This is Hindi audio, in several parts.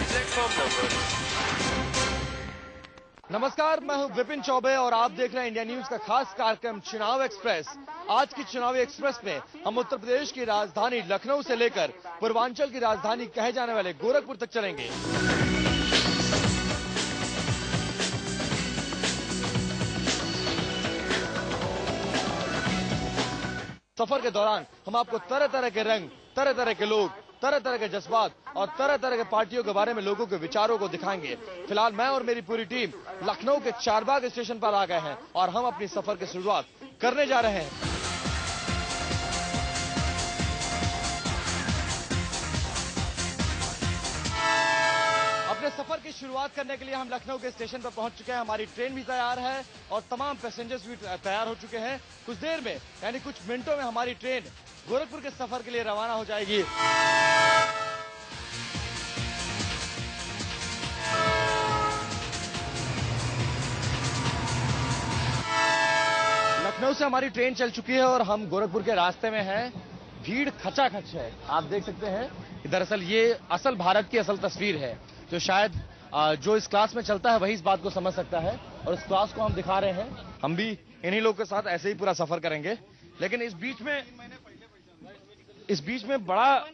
Platform number. नमस्कार, मैं हूं विपिन चौबे और आप देख रहे हैं इंडिया न्यूज का खास कार्यक्रम चुनाव एक्सप्रेस। आज की चुनावी एक्सप्रेस में हम उत्तर प्रदेश की राजधानी लखनऊ से लेकर पूर्वांचल की राजधानी कहे जाने वाले गोरखपुर तक चलेंगे। सफर के दौरान हम आपको तरह तरह के रंग, तरह तरह के लोग, तरह तरह के जज्बात और तरह तरह के पार्टियों के बारे में लोगों के विचारों को दिखाएंगे। फिलहाल मैं और मेरी पूरी टीम लखनऊ के चारबाग स्टेशन पर आ गए हैं और हम अपनी सफर की शुरुआत करने जा रहे हैं। अपने सफर की शुरुआत करने के लिए हम लखनऊ के स्टेशन पर पहुंच चुके हैं। हमारी ट्रेन भी तैयार है और तमाम पैसेंजर्स भी तैयार हो चुके हैं। कुछ देर में यानी कुछ मिनटों में हमारी ट्रेन गोरखपुर के सफर के लिए रवाना हो जाएगी। लखनऊ से हमारी ट्रेन चल चुकी है और हम गोरखपुर के रास्ते में हैं। भीड़ खचाखच है, आप देख सकते हैं। दरअसल ये असल भारत की असल तस्वीर है, तो शायद जो इस क्लास में चलता है वही इस बात को समझ सकता है और इस क्लास को हम दिखा रहे हैं। हम भी इन्हीं लोगों के साथ ऐसे ही पूरा सफर करेंगे, लेकिन इस बीच में बड़ा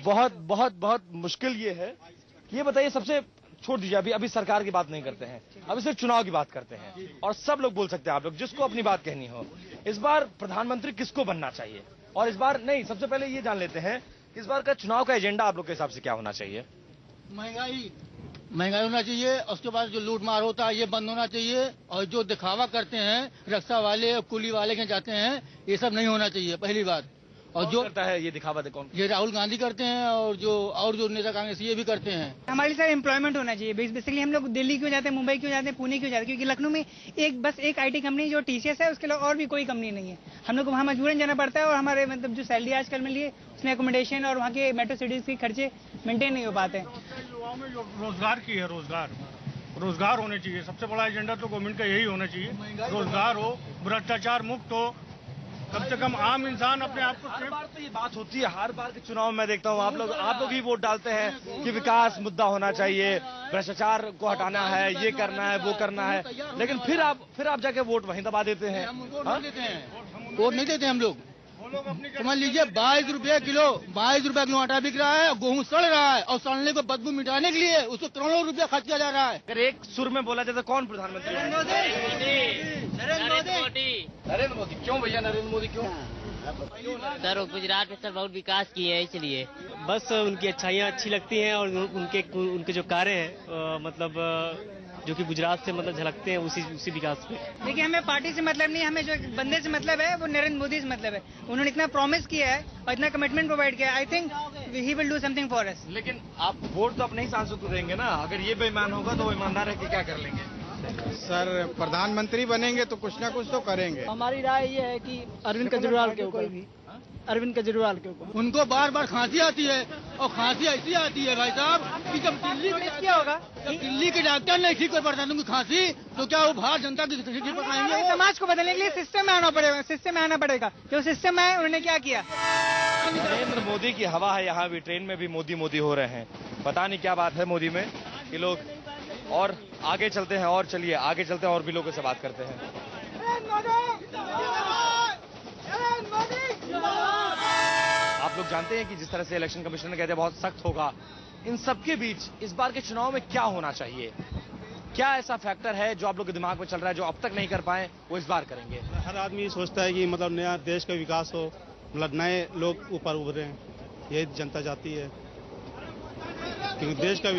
बहुत मुश्किल ये है कि ये बताइए, सबसे छोड़ दीजिए, अभी सरकार की बात नहीं करते हैं, अभी सिर्फ चुनाव की बात करते हैं और सब लोग बोल सकते हैं, आप लोग जिसको अपनी बात कहनी हो। इस बार प्रधानमंत्री किसको बनना चाहिए और इस बार नहीं, सबसे पहले ये जान लेते हैं इस बार का चुनाव का एजेंडा आप लोग के हिसाब से क्या होना चाहिए? महंगाई होना चाहिए, उसके बाद जो लूट मार होता है ये बंद होना चाहिए और जो दिखावा करते हैं रिक्शा वाले और कुली वाले के जाते हैं, ये सब नहीं होना चाहिए, पहली बात। और जो करता है ये दिखावा कौन? ये राहुल गांधी करते हैं और जो नेता कांग्रेस ये भी करते हैं। हमारे साथ एम्प्लॉयमेंट होना चाहिए। बेसिकली हम लोग दिल्ली क्यों जाते हैं, मुंबई क्यों जाते हैं, पुणे क्यों जाते हैं? क्योंकि लखनऊ में बस एक आईटी कंपनी जो टीसीएस है, उसके अलावा और भी कोई कंपनी नहीं है। हम लोग को वहाँ मजबूरन जाना पड़ता है और हमारे मतलब जो सैलरी आजकल मिली है उसमें एकोमोडेशन और वहाँ के मेट्रो सिटीज के खर्चे मेंटेन नहीं हो पाते। युवाओं में रोजगार की है, रोजगार होने चाहिए। सबसे बड़ा एजेंडा तो गवर्नमेंट का यही होना चाहिए, रोजगार हो, भ्रष्टाचार मुक्त हो, कम से कम आम इंसान अपने आप को। हर बार तो ये बात होती है, हर बार के चुनाव में देखता हूँ आप लोग ही वोट डालते हैं कि विकास मुद्दा होना चाहिए, भ्रष्टाचार को हटाना है, ये करना है, वो करना है, लेकिन फिर आप जाके वोट वहीं दबा देते हैं। वोट नहीं देते हम लोग। समझ लीजिए 22 रुपये किलो आटा बिक रहा है और गेहूँ सड़ रहा है और सड़ने को बदबू मिटाने के लिए उसको करोड़ों रुपया खर्च किया जा रहा है। अगर एक सुर में बोला जाए तो कौन प्रधानमंत्री? नरेंद्र मोदी। क्यों भैया नरेंद्र मोदी क्यों? सर गुजरात में सर बहुत विकास किए हैं, इसलिए बस उनकी अच्छाइयाँ अच्छी लगती हैं और उनके जो कार्य हैं मतलब जो कि गुजरात से मतलब झलकते हैं उसी विकास पे। देखिए, हमें पार्टी से मतलब नहीं, हमें जो बंदे से मतलब है वो नरेंद्र मोदी से मतलब है। उन्होंने इतना प्रॉमिस किया है और इतना कमिटमेंट प्रोवाइड किया है, I think he will do something for us. लेकिन आप वोट तो अपने ही सांसद को देंगे ना, अगर ये बेईमान होगा तो वो ईमानदार है कि क्या कर लेंगे? सर प्रधानमंत्री बनेंगे तो कुछ ना कुछ तो करेंगे। हमारी राय ये है कि अरविंद केजरीवाल के ऊपर उनको बार बार खांसी आती है और खांसी ऐसी आती है भाई साहब कि जब क्या होगा, दिल्ली के डॉक्टर नहीं ठीक कर पाता उनकी खांसी, तो क्या वो बाहर जनता की ठीक कर पाएंगे? समाज को बदलने के लिए सिस्टम में आना पड़ेगा। जो सिस्टम है उन्होंने क्या किया? नरेंद्र मोदी की हवा है यहाँ भी, ट्रेन में भी मोदी हो रहे हैं। पता नहीं क्या बात है मोदी में कि लोग। और आगे चलते हैं और चलिए आगे चलते हैं और भी लोगों से बात करते हैं। आप लोग जानते हैं कि जिस तरह से इलेक्शन कमीशन ने कहते हैं बहुत सख्त होगा, इन सबके बीच इस बार के चुनाव में क्या होना चाहिए? क्या ऐसा फैक्टर है जो आप लोग के दिमाग में चल रहा है जो अब तक नहीं कर पाए वो इस बार करेंगे? हर आदमी सोचता है कि मतलब नया देश का विकास हो, मतलब नए लोग ऊपर उभरे, यही जनता चाहती है क्योंकि देश का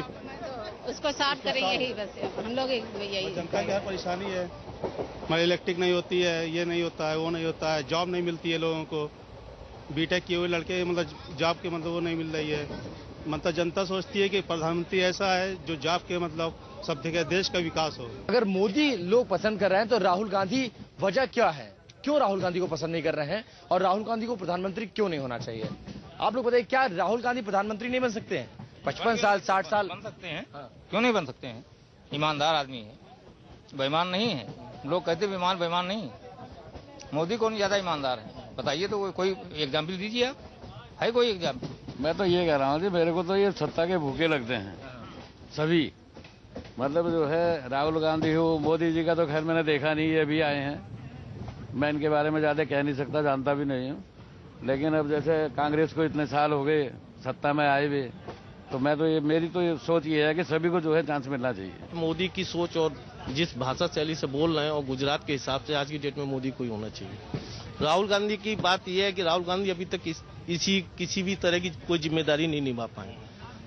उसको साफ करें, यही बस हम लोग यही। जनता की हर परेशानी है, मतलब इलेक्ट्रिक नहीं होती है, ये नहीं होता है, वो नहीं होता है, जॉब नहीं मिलती है लोगों को, बीटेक किए हुए लड़के मतलब जॉब के मतलब वो नहीं मिल रही है। मतलब जनता सोचती है कि प्रधानमंत्री ऐसा है जो जॉब के मतलब सब जगह देश का विकास हो। अगर मोदी लोग पसंद कर रहे हैं तो राहुल गांधी वजह क्या है? क्यों राहुल गांधी को पसंद नहीं कर रहे हैं और राहुल गांधी को प्रधानमंत्री क्यों नहीं होना चाहिए? आप लोग बताइए, क्या राहुल गांधी प्रधानमंत्री नहीं बन सकते हैं? 55 साल 60 साल बन सकते हैं। हाँ। क्यों नहीं बन सकते हैं? ईमानदार आदमी है, बेईमान नहीं है। लोग कहते बेईमान नहीं, मोदी कौन ज्यादा ईमानदार है बताइए? तो कोई एग्जाम्पल दीजिए आप, है कोई एग्जाम्पल? मैं तो ये कह रहा हूँ जी, मेरे को तो ये सत्ता के भूखे लगते हैं सभी। मतलब जो है राहुल गांधी हो, मोदी जी का तो खैर मैंने देखा नहीं, ये भी आए हैं, मैं इनके बारे में ज़्यादा कह नहीं सकता, जानता भी नहीं हूँ। लेकिन अब जैसे कांग्रेस को इतने साल हो गए सत्ता में आए हुए, तो मैं तो ये मेरी तो ये सोच ये है कि सभी को जो है चांस मिलना चाहिए। मोदी की सोच और जिस भाषा शैली से बोल रहे हैं और गुजरात के हिसाब से आज की डेट में मोदी को ही होना चाहिए। राहुल गांधी की बात यह है कि राहुल गांधी अभी तक किसी भी तरह की कोई जिम्मेदारी नहीं निभा पाए,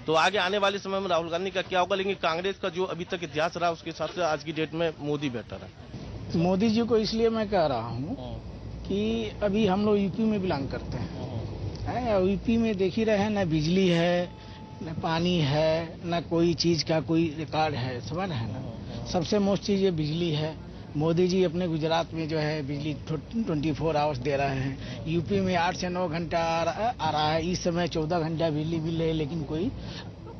तो आगे आने वाले समय में राहुल गांधी का क्या होगा। लेकिन कांग्रेस का जो अभी तक इतिहास रहा उसके हिसाब से आज की डेट में मोदी बेहतर है। मोदी जी को इसलिए मैं कह रहा हूँ कि अभी हम लोग यूपी में बिलोंग करते हैं, यूपी में देख ही रहे हैं, न बिजली है, न पानी है, न कोई चीज का कोई रिकॉर्ड है, समझ रहे हैं ना। सबसे मोस्ट चीज ये बिजली है। मोदी जी अपने गुजरात में जो है बिजली 24 आवर्स दे रहे हैं। यूपी में 8 से 9 घंटा आ रहा है, इस समय 14 घंटा बिजली मिल रही है, लेकिन कोई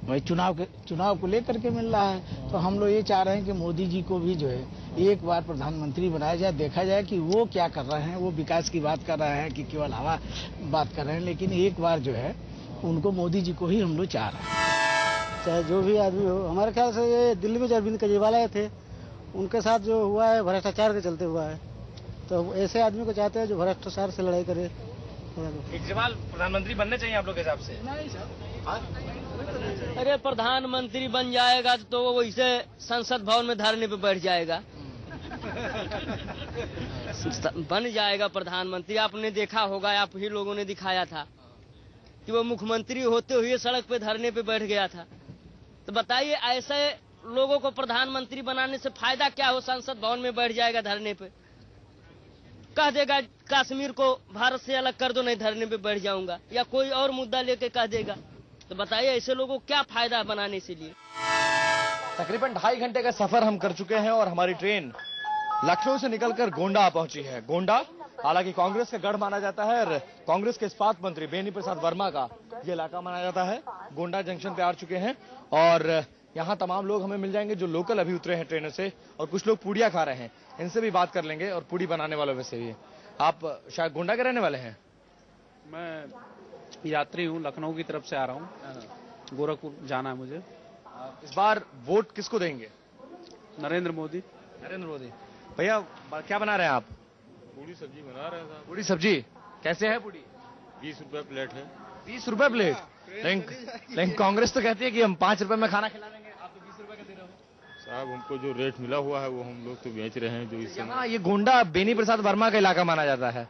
भाई चुनाव को लेकर के मिल रहा है। तो हम लोग ये चाह रहे हैं कि मोदी जी को भी जो है एक बार प्रधानमंत्री बनाया जाए, देखा जाए कि वो क्या कर रहे हैं। वो विकास की बात कर रहे हैं कि केवल हवा बात कर रहे हैं, लेकिन एक बार जो है उनको मोदी जी को ही हम लोग चाह रहे हैं। चाहे जो भी आदमी हो, हमारे ख्याल से ये दिल्ली में जो अरविंद केजरीवाल आए थे उनके साथ जो हुआ है भ्रष्टाचार के चलते हुआ है, तो ऐसे आदमी को चाहते हैं जो भ्रष्टाचार से लड़ाई करे। केजरीवाल प्रधानमंत्री बनने चाहिए आप लोग के हिसाब से? अरे प्रधानमंत्री बन जाएगा तो वो वैसे संसद भवन में धरने पे बैठ जाएगा। बन जाएगा प्रधानमंत्री। आपने देखा होगा, आप ही लोगों ने दिखाया था कि वो मुख्यमंत्री होते हुए सड़क पे धरने पे बैठ गया था। तो बताइए ऐसे लोगों को प्रधानमंत्री बनाने से फायदा क्या हो? संसद भवन में बैठ जाएगा धरने पे, कह देगा कश्मीर को भारत से अलग कर दो, नहीं धरने पे बैठ जाऊंगा, या कोई और मुद्दा लेके कह देगा। तो बताइए ऐसे लोगों को क्या फायदा बनाने से लिए। तकरीबन 2.5 घंटे का सफर हम कर चुके हैं और हमारी ट्रेन लखनऊ से निकलकर गोंडा पहुंची है। गोंडा हालांकि कांग्रेस का गढ़ माना जाता है और कांग्रेस के इस्पात मंत्री बेनी प्रसाद वर्मा का ये इलाका माना जाता है। गोंडा जंक्शन पे आ चुके हैं और यहाँ तमाम लोग हमें मिल जाएंगे जो लोकल अभी उतरे हैं ट्रेनों से, और कुछ लोग पूड़ियाँ खा रहे हैं, इनसे भी बात कर लेंगे। और पूड़ी बनाने वालों में से भी आप शायद गोंडा के रहने वाले हैं? मैं यात्री हूँ, लखनऊ की तरफ से आ रहा हूँ, गोरखपुर जाना है मुझे। इस बार वोट किसको देंगे? नरेंद्र मोदी। नरेंद्र मोदी। भैया क्या बना रहे हैं आप? पूरी सब्जी बना रहे हैं। पूरी सब्जी कैसे है? पूरी 20 रुपए प्लेट है। 20 रुपए प्लेट? लेकिन कांग्रेस तो कहती है कि हम 5 रुपए में खाना खिला देंगे, आप तो 20 रुपए का दे रहे हो। साहब हमको जो रेट मिला हुआ है वो हम लोग तो बेच रहे हैं। जो इस समय ये गोंडा बेनी प्रसाद वर्मा का इलाका माना जाता है।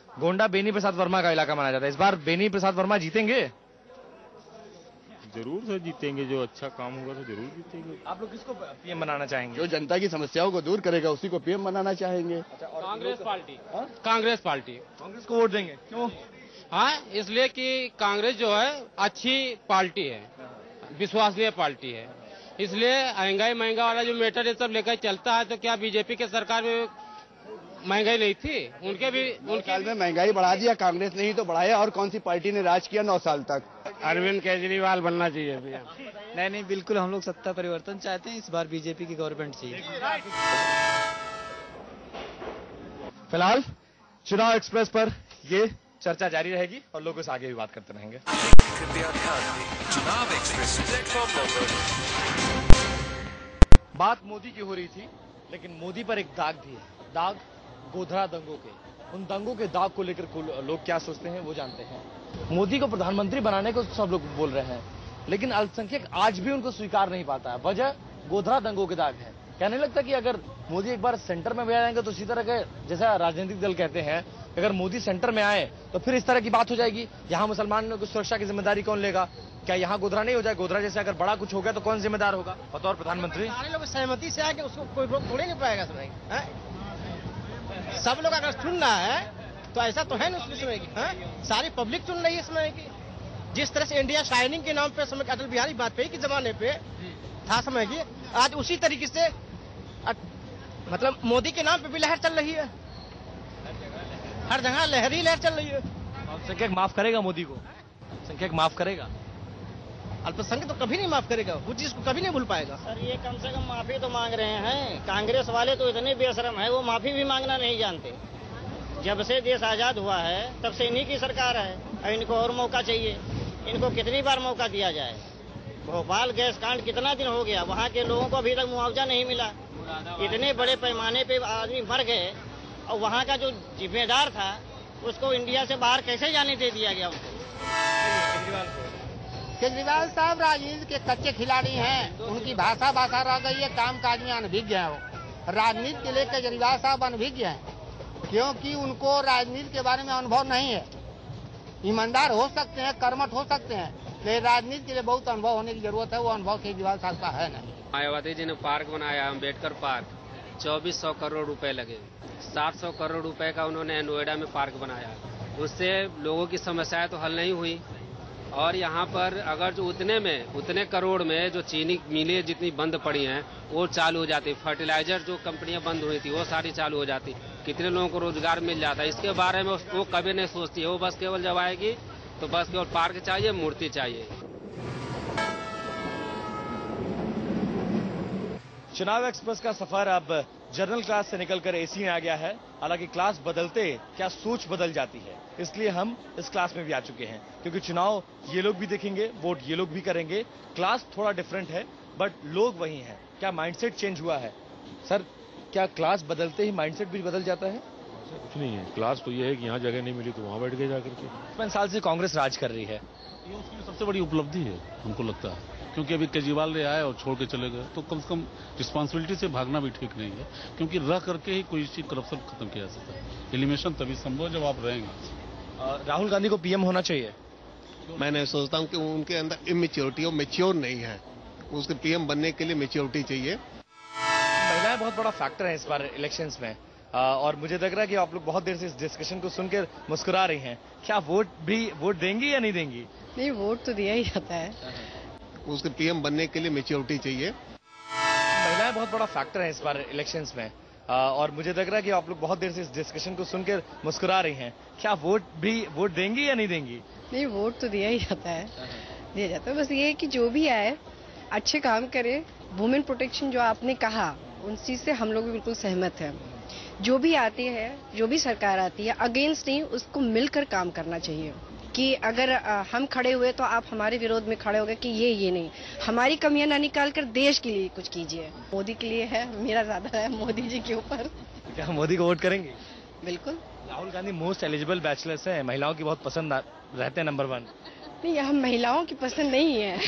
गोंडा बेनी प्रसाद वर्मा का इलाका माना जाता है। इस बार बेनी प्रसाद वर्मा जीतेंगे? जरूर से जीतेंगे, जो अच्छा काम होगा तो जरूर जीतेंगे। आप लोग किसको पीएम बनाना चाहेंगे? जो जनता की समस्याओं को दूर करेगा उसी को पीएम बनाना चाहेंगे। कांग्रेस पार्टी। कांग्रेस पार्टी। कांग्रेस को वोट देंगे? क्यों? हाँ, इसलिए कि कांग्रेस जो है अच्छी पार्टी है, विश्वसनीय पार्टी है। इसलिए महंगा वाला जो मैटर ये सब लेकर चलता है। तो क्या बीजेपी के सरकार में महंगाई नहीं थी? उनके साल में महंगाई बढ़ा दिया कांग्रेस ने ही तो बढ़ाया। और कौन सी पार्टी ने राज किया 9 साल तक? अरविंद केजरीवाल बनना चाहिए भैया। नहीं, बिल्कुल हम लोग सत्ता परिवर्तन चाहते हैं। इस बार बीजेपी की गवर्नमेंट चाहिए। फिलहाल चुनाव एक्सप्रेस पर ये चर्चा जारी रहेगी और लोगों से आगे भी बात करते रहेंगे। चुनाव एक्सप्रेस बात मोदी की हो रही थी, लेकिन मोदी पर एक दाग भी है। दाग गोधरा दंगों के। उन दंगों के दाग को लेकर लोग क्या सोचते हैं वो जानते हैं। मोदी को प्रधानमंत्री बनाने को सब लोग बोल रहे हैं, लेकिन अल्पसंख्यक आज भी उनको स्वीकार नहीं पाता है। वजह गोधरा दंगों के दाग है। क्या नहीं लगता कि अगर मोदी एक बार सेंटर में भी आ जाएंगे तो इसी तरह के, जैसा राजनीतिक दल कहते हैं, अगर मोदी सेंटर में आए तो फिर इस तरह की बात हो जाएगी, यहाँ मुसलमानों की सुरक्षा की जिम्मेदारी कौन लेगा? क्या यहाँ गोधरा नहीं हो जाए? गोधरा जैसे अगर बड़ा कुछ हो गया तो कौन जिम्मेदार होगा बतौर प्रधानमंत्री? सारे लोग सहमति से आके उसको कोई रोक थोड़ी नहीं पाएगा। सब लोग अगर चुन रहा है तो ऐसा तो है ना उसके समय की सारी पब्लिक चुन रही है समय की। जिस तरह से इंडिया शाइनिंग के नाम पे समय अटल बिहारी वाजपेयी के जमाने पे था समय की, आज उसी तरीके से मतलब मोदी के नाम पे भी लहर चल रही है। हर जगह लहर ही लहर चल रही है। अल्पसंख्यक माफ करेगा मोदी को? संख्यक माफ करेगा? अल्पसंख्यक तो कभी नहीं माफ करेगा, वो चीज को कभी नहीं भूल पाएगा। सर ये कम से कम माफी तो मांग रहे हैं। कांग्रेस वाले तो इतने बेशरम है, वो माफी भी मांगना नहीं जानते। जब से देश आजाद हुआ है तब से इन्हीं की सरकार है, इनको और मौका चाहिए। इनको कितनी बार मौका दिया जाए। भोपाल गैस कांड कितना दिन हो गया, वहाँ के लोगों को अभी तक मुआवजा नहीं मिला। इतने बड़े पैमाने पे आदमी मर गए और वहाँ का जो जिम्मेदार था उसको इंडिया से बाहर कैसे जाने दे दिया गया उनको। केजरीवाल साहब राजनीति के कच्चे खिलाड़ी हैं, उनकी भाषा रह गई है, काम काज में अनभिज्ञ है। वो राजनीति के लिए केजरीवाल साहब अनभिज्ञ हैं, क्योंकि उनको राजनीति के बारे में अनुभव नहीं है। ईमानदार हो सकते हैं, कर्मठ हो सकते हैं, लेकिन राजनीति के लिए बहुत अनुभव होने की जरूरत है। वो अनुभव केजरीवाल साहब का है नहीं। मायावती जी ने पार्क बनाया, अम्बेडकर पार्क, 2400 करोड़ रुपए लगे। 700 करोड़ रुपए का उन्होंने नोएडा में पार्क बनाया, उससे लोगों की समस्याएं तो हल नहीं हुई। और यहाँ पर अगर जो उतने करोड़ में जो चीनी मिलें जितनी बंद पड़ी हैं वो चालू हो जाती, फर्टिलाइजर जो कंपनियां बंद हुई थी वो सारी चालू हो जाती, कितने लोगों को रोजगार मिल जाता। इसके बारे में वो कभी नहीं सोचती है। वो बस केवल जब आएगी तो बस केवल पार्क चाहिए, मूर्ति चाहिए। चुनाव एक्सप्रेस का सफर अब जनरल क्लास से निकलकर एसी में आ गया है। हालांकि क्लास बदलते क्या सोच बदल जाती है, इसलिए हम इस क्लास में भी आ चुके हैं, क्योंकि चुनाव ये लोग भी देखेंगे, वोट ये लोग भी करेंगे। क्लास थोड़ा डिफरेंट है बट लोग वही हैं। क्या माइंडसेट चेंज हुआ है सर? क्या क्लास बदलते ही माइंडसेट भी बदल जाता है? कुछ नहीं है, क्लास तो ये है कि यहाँ जगह नहीं मिली तो वहाँ बैठ गए जाकर के। 5 साल से कांग्रेस राज कर रही है, ये उसकी सबसे बड़ी उपलब्धि है हमको लगता है, क्योंकि अभी केजरीवाल ने आए और छोड़ के चले गए, तो कम से कम रिस्पांसिबिलिटी से भागना भी ठीक नहीं है, क्योंकि रह करके ही कोई चीज करप्शन खत्म किया जा सकता है। एलिमिनेशन तभी संभव जब आप रहेंगे। राहुल गांधी को पीएम होना चाहिए। मैं नहीं सोचता हूँ कि उनके अंदर इमेच्योरिटी और मेच्योर नहीं है, उसके पीएम बनने के लिए मेच्योरिटी चाहिए। महिलाएं बहुत बड़ा फैक्टर है इस बार इलेक्शंस में, और मुझे लग रहा है कि आप लोग बहुत देर से इस डिस्कशन को सुनकर मुस्कुरा रही हैं। क्या वोट देंगी या नहीं देंगी? नहीं, वोट तो दिया ही जाता है। उसके पीएम बनने के लिए मेच्योरिटी चाहिए। महिलाएं बहुत बड़ा फैक्टर है इस बार इलेक्शंस में, और मुझे लग रहा है कि आप लोग बहुत देर से इस डिस्कशन को सुनकर मुस्कुरा रही हैं। क्या वोट देंगी या नहीं देंगी? नहीं, वोट तो दिया ही जाता है, दिया जाता है। बस ये है कि जो भी आए अच्छे काम करे। वुमेन प्रोटेक्शन जो आपने कहा, उन चीज से हम लोग भी बिल्कुल सहमत हैं। जो भी आती है, जो भी सरकार आती है, अगेंस्ट नहीं, उसको मिलकर काम करना चाहिए। कि अगर हम खड़े हुए तो आप हमारे विरोध में खड़े हो गए कि ये नहीं, हमारी कमियां ना निकाल कर देश के लिए कुछ कीजिए। मोदी के लिए है, मेरा ज्यादा है मोदी जी के ऊपर। क्या मोदी को वोट करेंगे? बिल्कुल। Rahul Gandhi most eligible bachelors हैं, महिलाओं की बहुत पसंद रहते हैं, नंबर 1। नहीं, यहाँ महिलाओं की पसंद नहीं है।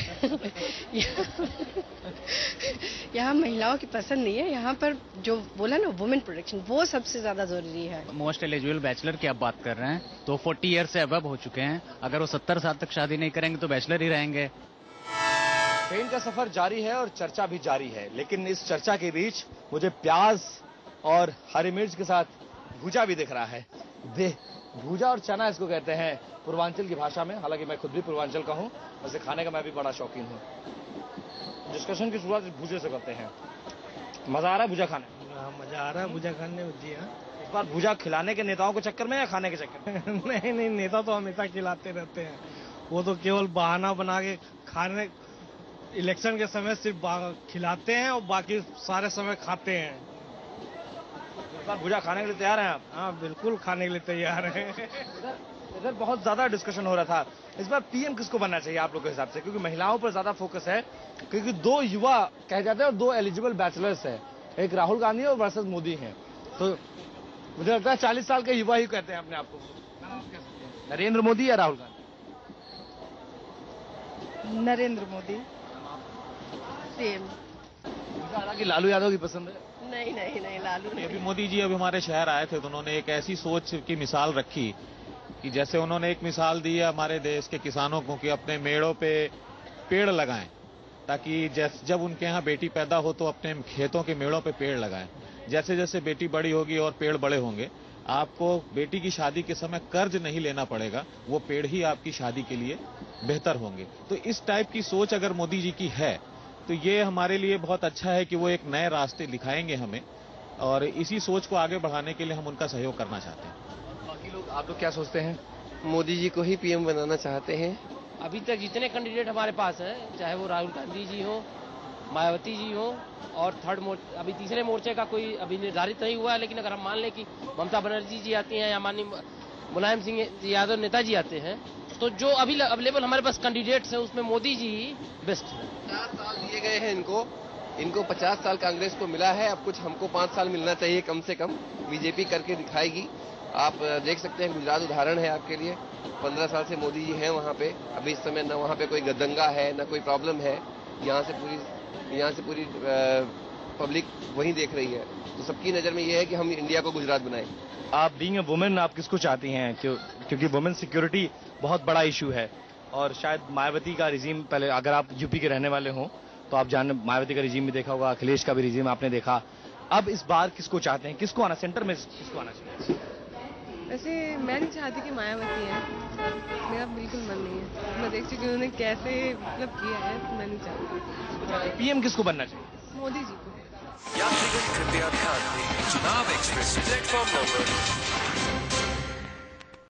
यहाँ महिलाओं की पसंद नहीं है। यहाँ पर जो बोला ना वुमेन प्रोटेक्शन, वो सबसे ज्यादा जरूरी है। मोस्ट एलिजिबल बैचलर की आप बात कर रहे हैं, तो 40 ईयर से अबव हो चुके हैं। अगर वो 70 साल तक शादी नहीं करेंगे तो बैचलर ही रहेंगे। ट्रेन का सफर जारी है और चर्चा भी जारी है, लेकिन इस चर्चा के बीच मुझे प्याज और हरी मिर्च के साथ भुजा भी दिख रहा है। भुजा और चना इसको कहते हैं पूर्वांचल की भाषा में। हालांकि मैं खुद भी पूर्वांचल का हूँ, वैसे खाने का मैं भी बड़ा शौकीन हूँ। डिस्कशन की शुरुआत भुजे से करते हैं। मजा आ रहा है भुजा खाने? मजा आ रहा है भुजा खाने में जी। हाँ, इस बार भुजा खिलाने के नेताओं के चक्कर में या खाने के चक्कर में? नहीं, नेता तो हमेशा खिलाते रहते हैं, वो तो केवल बहाना बना के खाने, इलेक्शन के समय सिर्फ खिलाते हैं और बाकी सारे समय खाते हैं। इस बार भुजा खाने के लिए तैयार हैं आप? हाँ, बिल्कुल खाने के लिए तैयार हैं। इधर बहुत ज्यादा डिस्कशन हो रहा था, इस बार पीएम किसको बनना चाहिए आप लोग के हिसाब से? क्योंकि महिलाओं पर ज्यादा फोकस है, क्योंकि 2 युवा कहे जाते हैं और 2 एलिजिबल बैचलर्स है, एक राहुल गांधी और वर्सेस मोदी हैं। तो मुझे लगता है 40 साल के युवा ही कहते हैं अपने आप को। नरेंद्र मोदी या राहुल गांधी? नरेंद्र मोदी। सेम। हालांकि लालू यादव की पसंद है? नहीं, लालू नहीं। अभी मोदी जी अभी हमारे शहर आए थे तो उन्होंने एक ऐसी सोच की मिसाल रखी कि जैसे उन्होंने एक मिसाल दी है हमारे देश के किसानों को कि अपने मेड़ों पे पेड़ लगाएं, ताकि जब उनके यहाँ बेटी पैदा हो तो अपने खेतों के मेड़ों पे पेड़ लगाएं। जैसे जैसे बेटी बड़ी होगी और पेड़ बड़े होंगे, आपको बेटी की शादी के समय कर्ज नहीं लेना पड़ेगा, वो पेड़ ही आपकी शादी के लिए बेहतर होंगे। तो इस टाइप की सोच अगर मोदी जी की है तो ये हमारे लिए बहुत अच्छा है कि वो एक नए रास्ते दिखाएंगे हमें, और इसी सोच को आगे बढ़ाने के लिए हम उनका सहयोग करना चाहते हैं। बाकी लोग, आप लोग क्या सोचते हैं? मोदी जी को ही पीएम बनाना चाहते हैं। अभी तक जितने कैंडिडेट हमारे पास हैं, चाहे वो राहुल गांधी जी हो, मायावती जी हो, और अभी तीसरे मोर्चे का कोई अभी निर्धारित नहीं हुआ है, लेकिन अगर हम मान लें कि ममता बनर्जी जी आती हैं या माननीय मुलायम सिंह यादव नेताजी आते हैं, तो जो अभी अवेलेबल हमारे पास कैंडिडेट्स हैं उसमें मोदी जी ही बेस्ट है। 50 साल दिए गए हैं इनको 50 साल कांग्रेस को मिला है, अब कुछ हमको 5 साल मिलना चाहिए कम से कम। बीजेपी करके दिखाएगी। आप देख सकते हैं गुजरात उदाहरण है आपके लिए। 15 साल से मोदी जी हैं वहाँ पे, अभी इस समय न वहाँ पे कोई दंगा है न कोई प्रॉब्लम है। यहाँ से पूरी पब्लिक वही देख रही है। तो सबकी नजर में ये है कि हम इंडिया को गुजरात बनाएं। आप बीइंग अ वुमेन आप किसको चाहती हैं? क्योंकि वुमेन सिक्योरिटी बहुत बड़ा इशू है और शायद मायावती का रिजीम, पहले अगर आप यूपी के रहने वाले हों तो आप जान मायावती का रिजीम भी देखा होगा, अखिलेश का भी रिजीम आपने देखा। अब इस बार किसको चाहते हैं? किसको आना, सेंटर में किसको आना चाहिए? वैसे मैं नहीं चाहती कि मायावती है, मेरा बिल्कुल मन नहीं है। मैं देख चुकी हूँ उन्होंने कैसे मतलब किया है, तो मैं नहीं चाहती। पीएम किसको बनना चाहिए? मोदी जी को। यात्रीगण कृपया ध्यान दें, चुनाव एक्सप्रेस प्लेटफॉर्म नंबर